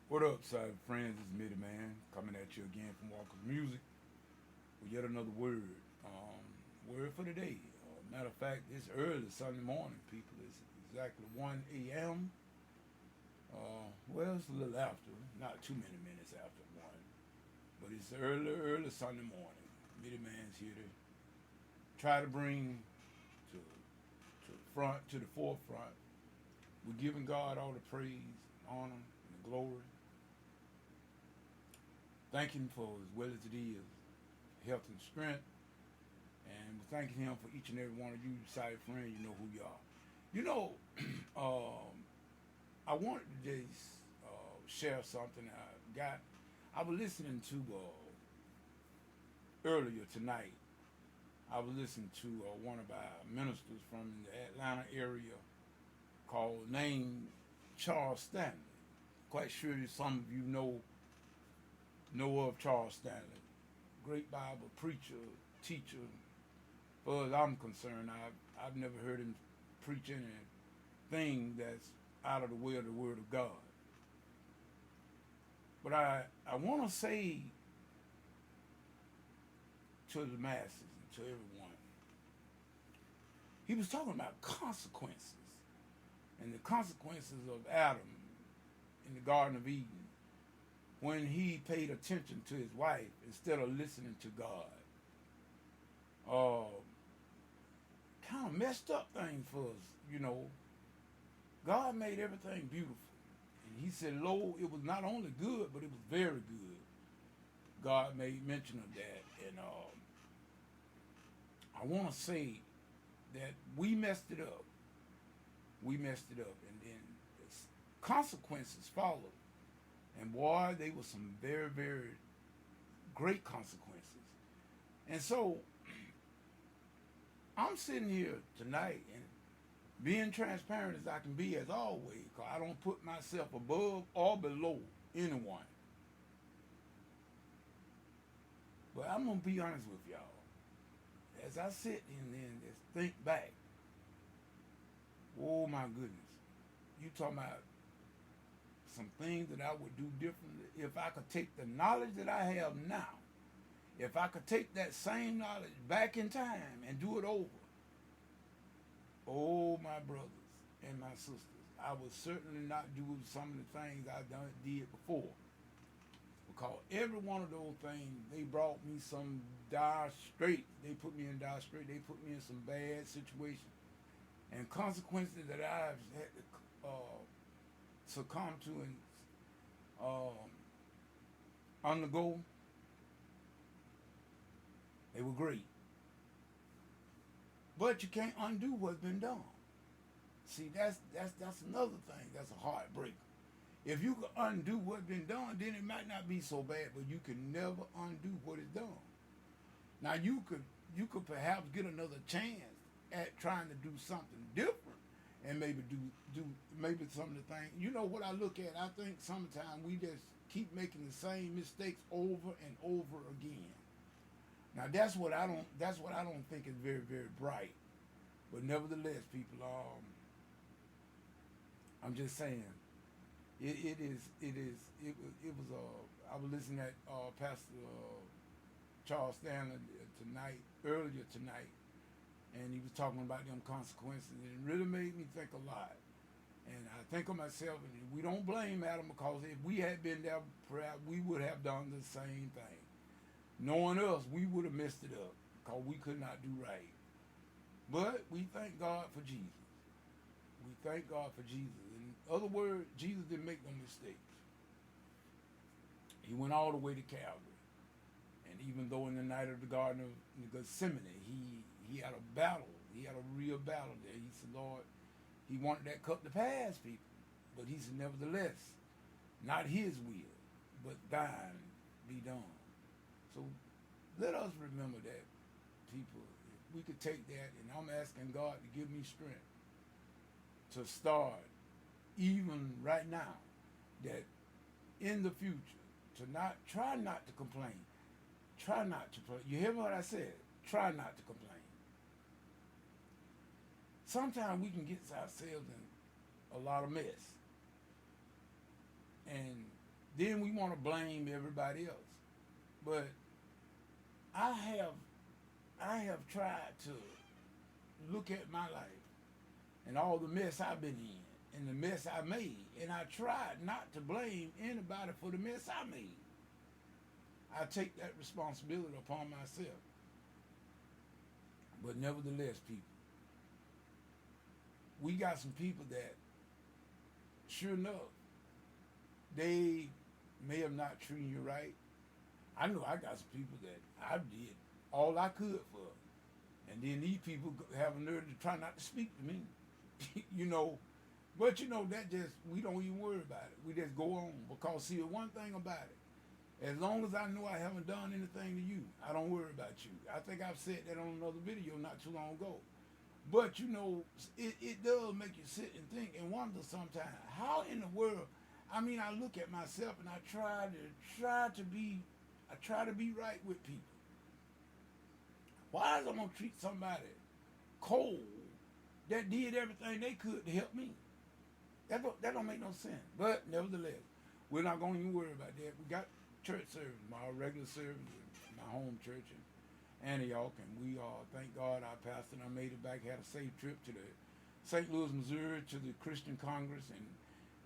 What up, side friends? It's Mitty Man coming at you again from Walker's Music with yet another word. Word for today. Matter of fact, it's early Sunday morning, people. It's exactly 1 a.m. Well, it's a little after, not too many minutes after 1, but it's early Sunday morning. Mitty Man's here to try to bring to the forefront. We're giving God all the praise, honor, and the glory. Thank Him for as well as it is, health and strength. And we're thanking Him for each and every one of you, side friends. You know who you are. You know, I wanted to just share something I got. I was listening to earlier tonight. I was listening to one of our ministers from the Atlanta area called named Charles Stanley. Quite sure some of you know of Charles Stanley. Great Bible preacher, teacher. As far as I'm concerned, I've never heard him preach anything that's out of the way of the Word of God. But I want to say to the masses and to everyone, he was talking about consequences and the consequences of Adam in the Garden of Eden when he paid attention to his wife instead of listening to God. Kind of messed up things for us. God made everything beautiful. And he said, lo, it was not only good, but it was very good. God made mention of that. And I want to say that we messed it up. We messed it up. And then consequences followed. And boy, they were some very, very great consequences. And so I'm sitting here tonight and being transparent as I can be as always, because I don't put myself above or below anyone. But I'm going to be honest with y'all. As I sit and then just think back, oh my goodness, you talking about some things that I would do differently if I could take the knowledge that I have now, if I could take that same knowledge back in time and do it over. Oh, my brothers and my sisters, I would certainly not do some of the things I did before. Because every one of those things, they brought me some dire straits. They put me in dire straits. They put me in some bad situations. And consequences that I've had to succumb to and undergo, they were great. But you can't undo what's been done. See, that's another thing. That's a heartbreaker. If you could undo what's been done, then it might not be so bad, but you can never undo what is done. Now you could perhaps get another chance at trying to do something different and maybe do maybe some of the things. You know what I look at? I think sometimes we just keep making the same mistakes over and over again. Now that's what I don't think is very, very bright. But nevertheless, people, I'm just saying, it was I was listening at Pastor Charles Stanley earlier tonight, and he was talking about them consequences, and it really made me think a lot. And I think of myself, and we don't blame Adam, because if we had been there, perhaps we would have done the same thing. Knowing us, we would have messed it up because we could not do right. But we thank God for Jesus. We thank God for Jesus. In other words, Jesus didn't make no mistakes. He went all the way to Calvary. And even though in the night of the Garden of Gethsemane, he had a battle. He had a real battle there. He said, Lord, he wanted that cup to pass, people. But he said, nevertheless, not his will, but thine be done. So let us remember that, people. If we could take that, and I'm asking God to give me strength to start, even right now, that in the future, to try not to complain. Try not to complain. You hear what I said? Try not to complain. Sometimes we can get ourselves in a lot of mess. And Then we want to blame everybody else. But I have I have tried to look at my life and all the mess I've been in and the mess I made, and I tried not to blame anybody for the mess I made. I take that responsibility upon myself. But nevertheless, people, we got some people that, sure enough, they may have not treated you right. I know I got some people that I did all I could for. And then these people have a nerve to try not to speak to me. you know, but that just, we don't even worry about it. We just go on. Because see, one thing about it, as long as I know I haven't done anything to you, I don't worry about you. I think I've said that on another video not too long ago. But it does make you sit and think and wonder sometimes, how in the world, I mean, I look at myself and I try to be right with people. Why is I gonna treat somebody cold that did everything they could to help me? That don't make no sense. But nevertheless, we're not gonna even worry about that. We got church service, my regular service, my home church in Antioch, and we thank God our pastor and I made it back, had a safe trip to the St. Louis, Missouri, to the Christian Congress and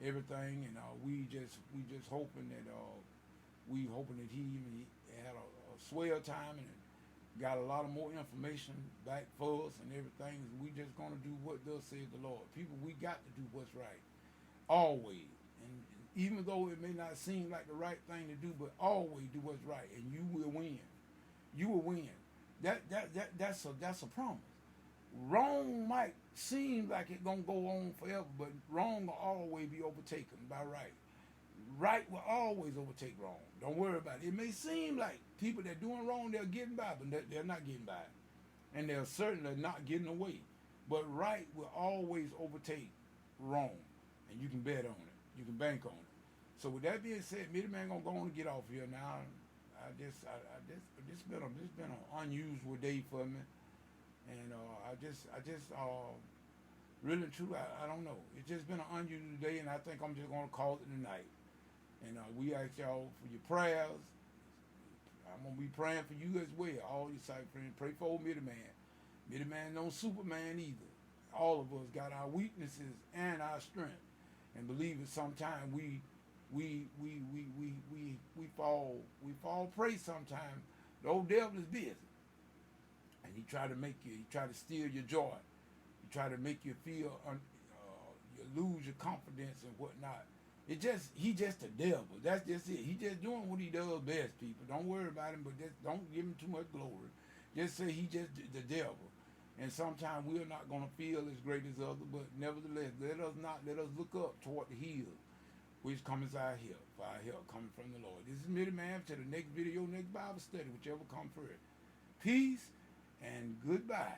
everything, and we just hoping that he had a swell time and got a lot of more information back for us and everything. We just gonna do what does say the Lord. People, we got to do what's right, always. And even though it may not seem like the right thing to do, but always do what's right, and you will win. You will win. That's a promise. Wrong might seem like it's gonna go on forever, but wrong will always be overtaken by right. Right will always overtake wrong. Don't worry about it. It may seem like people that doing wrong, they're getting by, but they're not getting by. And they're certainly not getting away. But right will always overtake wrong. And you can bet on it. You can bank on it. So with that being said, Mitty Man gonna go on and get off here now. This been an unusual day for me. And really and truly, I don't know. It's just been an unusual day, and I think I'm just gonna call it tonight. And we ask y'all for your prayers. I'm going to be praying for you as well, all your sight friends. Pray for old Mitty Man. Mitty Man no Superman either. All of us got our weaknesses and our strength. And believe it, sometimes we fall prey sometimes. The old devil is busy. And he try to steal your joy. He try to make you feel, you lose your confidence and whatnot. He just the devil. That's just it. He just doing what he does best, people. Don't worry about him, but just don't give him too much glory. Just say he just the devil. And sometimes we're not going to feel as great as others, but nevertheless, let us look up toward the hills, which comes our help, for our help coming from the Lord. This is Mitty Man. To the next video, next Bible study, whichever comes first. Peace and goodbye.